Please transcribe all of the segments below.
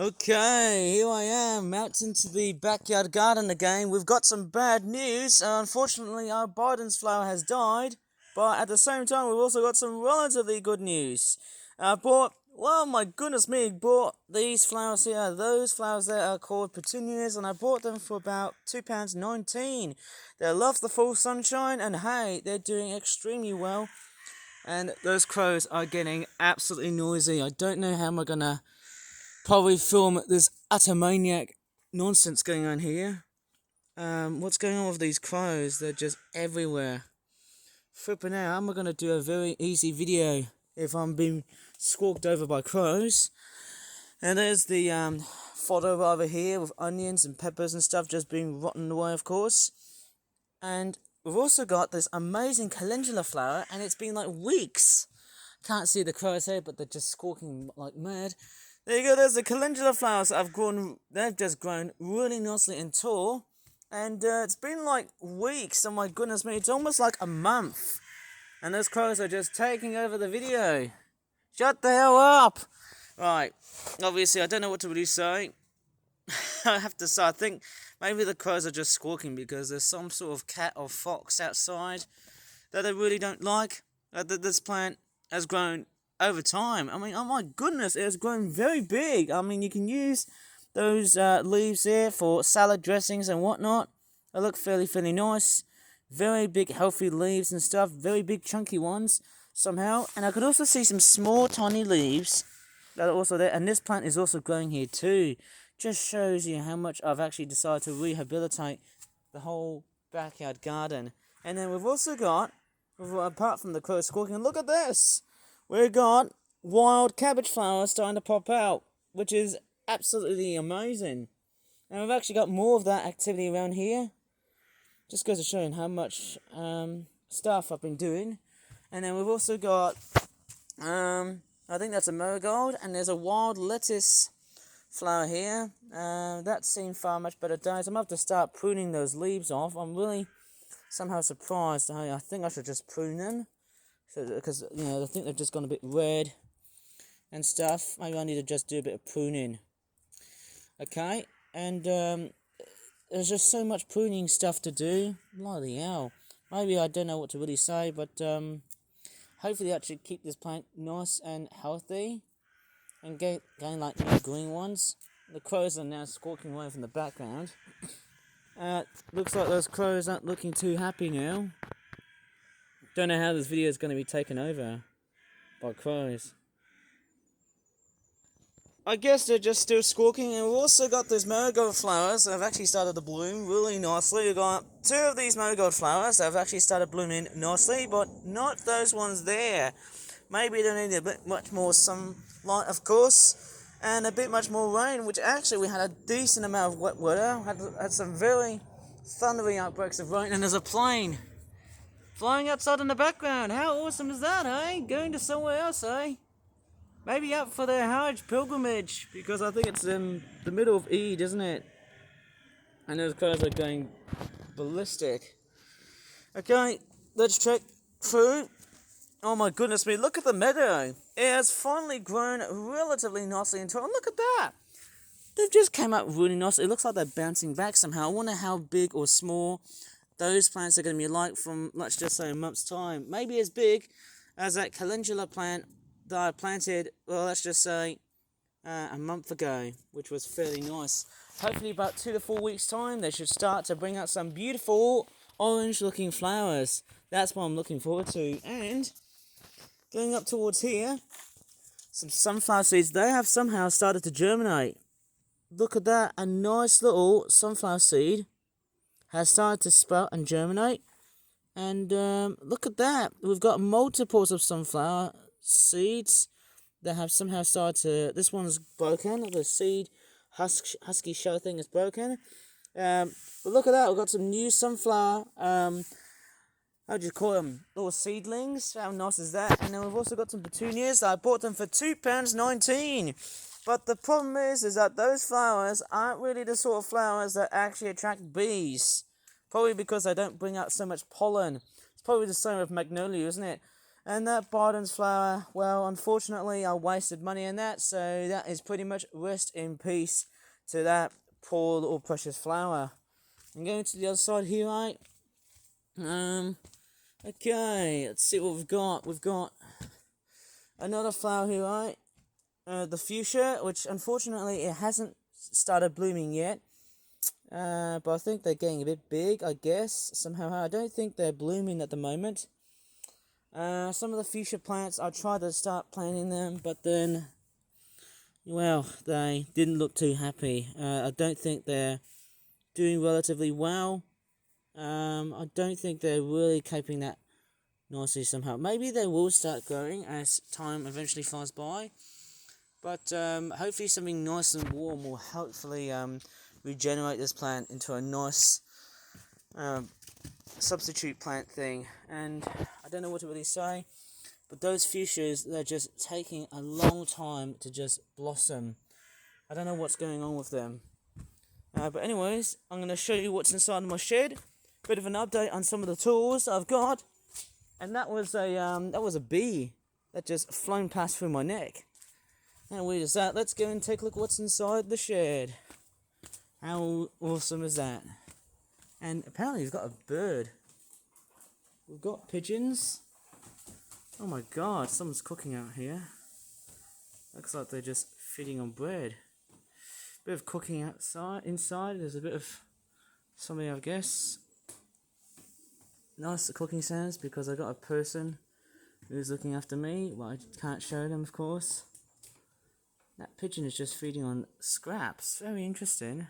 Okay, here I am, out into the backyard garden again. We've got some bad news. Unfortunately, our Biden's flower has died, but at the same time, we've also got some relatively good news. I bought, well, my goodness me, bought these flowers here. Those flowers there are called petunias, and I bought them for about £2.19. They love the full sunshine, and hey, they're doing extremely well. And those crows are getting absolutely noisy. I don't know how am I gonna probably film this utter maniac nonsense going on here. What's going on with these crows? They're just everywhere. Flipping out, I'm gonna do a very easy video if I'm being squawked over by crows. And there's the photo over here with onions and peppers and stuff just being rotten away, of course. And we've also got this amazing calendula flower, and it's been like weeks. Can't see the crows here, but they're just squawking like mad. There you go, there's the calendula flowers that they've just grown really nicely and tall. And it's been like weeks, oh my goodness me, it's almost like a month. And those crows are just taking over the video. Shut the hell up! Right, obviously I don't know what to really say. I have to say, I think maybe the crows are just squawking because there's some sort of cat or fox outside that they really don't like. This plant has grown over time. I mean, oh my goodness, it has grown very big. I mean, you can use those leaves there for salad dressings and whatnot. They look fairly nice. Very big, healthy leaves and stuff. Very big, chunky ones somehow. And I could also see some small, tiny leaves that are also there. And this plant is also growing here too. Just shows you how much I've actually decided to rehabilitate the whole backyard garden. And then we've also got, apart from the crow squawking, look at this! We've got wild cabbage flowers starting to pop out, which is absolutely amazing. And we've actually got more of that activity around here. Just goes to show you how much stuff I've been doing. And then we've also got, I think that's a marigold, and there's a wild lettuce flower here. That's seen far much better days. I'm going to have to start pruning those leaves off. I'm really somehow surprised. I think I should just prune them. Because, you know, I think they've just gone a bit red and stuff. Maybe I need to just do a bit of pruning. Okay, and there's just so much pruning stuff to do. Bloody hell. Maybe I don't know what to really say, but hopefully that should keep this plant nice and healthy. And getting like new green ones. The crows are now squawking away from the background. Looks like those crows aren't looking too happy now. Don't know how this video is going to be taken over by crows. I guess they're just still squawking, and we've also got these marigold flowers that have actually started to bloom really nicely. We've got two of these marigold flowers that have actually started blooming nicely, but not those ones there. Maybe they need a bit much more sunlight, of course, and a bit much more rain, which actually we had a decent amount of wet weather. Had some very thundery outbreaks of rain, and there's a plane flying outside in the background. How awesome is that, eh? Going to somewhere else, eh? Maybe up for their Hajj pilgrimage, because I think it's in the middle of Eid, isn't it? And those cars are going ballistic. Okay, let's check through. Oh my goodness me, look at the meadow. It has finally grown relatively nicely and tall. Look at that. They've just came up really nice. It looks like they're bouncing back somehow. I wonder how big or small those plants are going to be like from, let's just say, a month's time. Maybe as big as that calendula plant that I planted, well, let's just say, a month ago, which was fairly nice. Hopefully about 2 to 4 weeks' time, they should start to bring out some beautiful orange-looking flowers. That's what I'm looking forward to. And going up towards here, some sunflower seeds, they have somehow started to germinate. Look at that, a nice little sunflower seed has started to sprout and germinate. And look at that, we've got multiples of sunflower seeds that have somehow started to, this one's broken, the seed husky shell thing is broken. But look at that, we've got some new sunflower, how do you call them, little seedlings. How nice is that? And then we've also got some petunias. I bought them for £2.19. But the problem is that those flowers aren't really the sort of flowers that actually attract bees. Probably because they don't bring out so much pollen. It's probably the same with magnolia, isn't it? And that Biden's flower, well, unfortunately, I wasted money on that, so that is pretty much rest in peace to that poor little precious flower. I'm going to the other side here, right? Okay, let's see what we've got. We've got another flower here, right? The fuchsia, which unfortunately it hasn't started blooming yet. But I think they're getting a bit big, I guess. Somehow, I don't think they're blooming at the moment. Some of the fuchsia plants, I tried to start planting them, but then, well, they didn't look too happy. I don't think they're doing relatively well. I don't think they're really coping that nicely somehow. Maybe they will start growing as time eventually flies by. But hopefully something nice and warm will hopefully regenerate this plant into a nice substitute plant thing. And I don't know what to really say, but those fuchsias, they're just taking a long time to just blossom. I don't know what's going on with them. But anyways, I'm going to show you what's inside my shed. Bit of an update on some of the tools I've got. And that was a bee that just flown past through my neck. How weird is that? Let's go and take a look what's inside the shed. How awesome is that? And apparently he's got a bird. We've got pigeons. Oh my god, someone's cooking out here. Looks like they're just feeding on bread. Bit of cooking inside. There's a bit of something, I guess. Nice cooking sounds because I got a person who's looking after me. Well, I can't show them, of course. That pigeon is just feeding on scraps. Very interesting.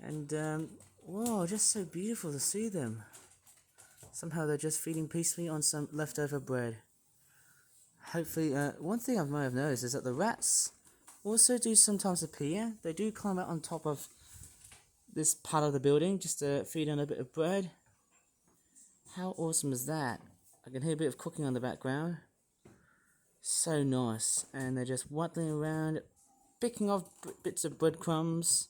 And, whoa, just so beautiful to see them. Somehow they're just feeding peacefully on some leftover bread. Hopefully, one thing I might have noticed is that the rats also do sometimes appear. They do climb out on top of this part of the building just to feed on a bit of bread. How awesome is that? I can hear a bit of cooking on the background. So nice. And they're just waddling around, picking off bits of breadcrumbs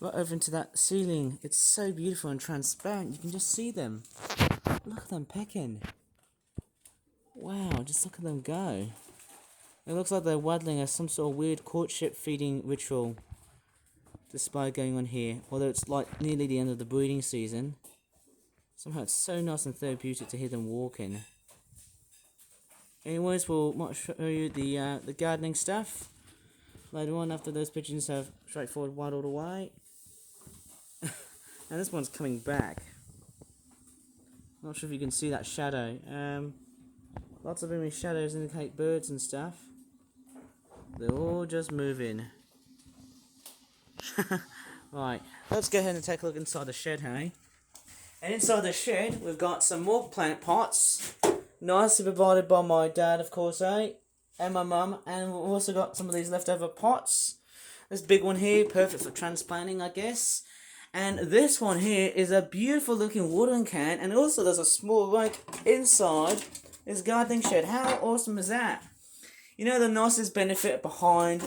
right over into that ceiling. It's so beautiful and transparent. You can just see them. Look at them pecking. Wow, just look at them go. It looks like they're waddling as some sort of weird courtship feeding ritual display going on here. Although it's like nearly the end of the breeding season. Somehow it's so nice and therapeutic to hear them walking. Anyways, might show you the gardening stuff later on after those pigeons have straightforward waddled away. And this one's coming back. Not sure if you can see that shadow. Lots of moving shadows indicate birds and stuff. They're all just moving. Right, let's go ahead and take a look inside the shed, hey? And inside the shed, we've got some more plant pots. Nicely provided by my dad, of course, eh? And my mum. And we've also got some of these leftover pots. This big one here, perfect for transplanting, I guess. And this one here is a beautiful looking watering can. And also there's a small rake inside this gardening shed. How awesome is that? You know the nicest benefit behind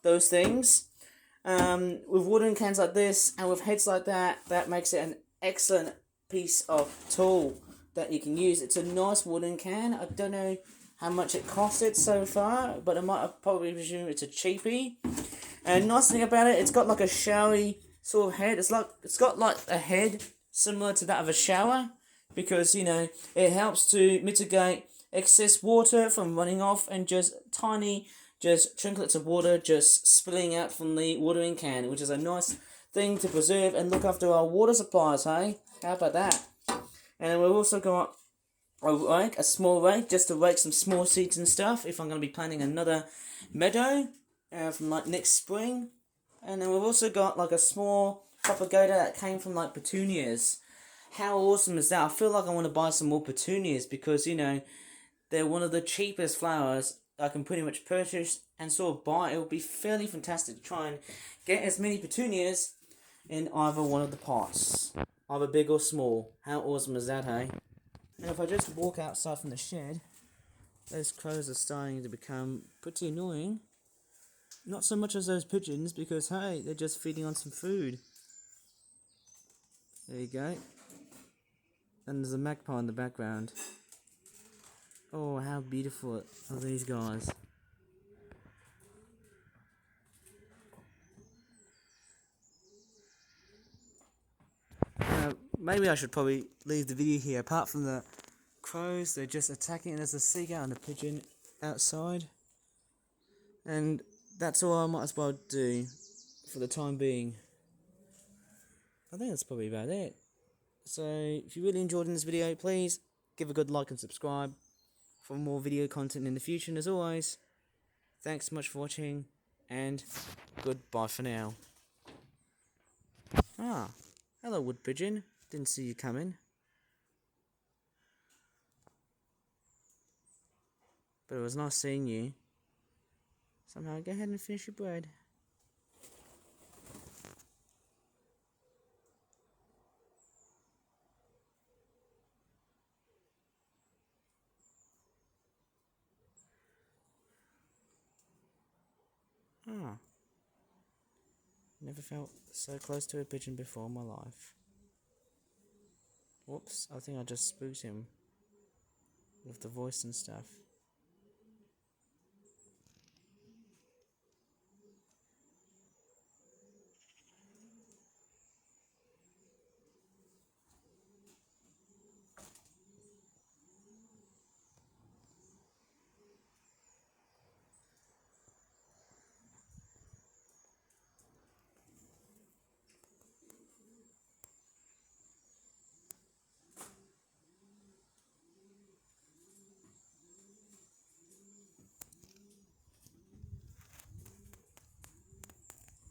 those things? With watering cans like this and with heads like that, that makes it an excellent piece of tool that you can use. It's a nice wooden can. I don't know how much it costed so far, but I might have probably presumed it's a cheapie. And nice thing about it, it's got like a showery sort of head. It's got like a head similar to that of a shower, because you know it helps to mitigate excess water from running off and just tiny trinklets of water just spilling out from the watering can, which is a nice thing to preserve and look after our water supplies, hey? How about that? And we've also got a small rake, just to rake some small seeds and stuff if I'm going to be planting another meadow from like next spring. And then we've also got like a small propagator that came from like petunias. How awesome is that? I feel like I want to buy some more petunias because, you know, they're one of the cheapest flowers I can pretty much purchase and sort of buy. It would be fairly fantastic to try and get as many petunias in either one of the pots. Either big or small. How awesome is that, hey? And if I just walk outside from the shed, those crows are starting to become pretty annoying. Not so much as those pigeons, because hey, they're just feeding on some food. There you go. And there's a magpie in the background. Oh, how beautiful are these guys. Maybe I should probably leave the video here. Apart from the crows, they're just attacking. There's a seagull and a pigeon outside. And that's all I might as well do for the time being. I think that's probably about it. So, if you really enjoyed this video, please give a good like and subscribe for more video content in the future. And as always, thanks so much for watching, and goodbye for now. Ah, hello wood pigeon. Didn't see you coming. But it was nice seeing you. Somehow, go ahead and finish your bread. Ah. Never felt so close to a pigeon before in my life. Whoops, I think I just spooked him with the voice and stuff.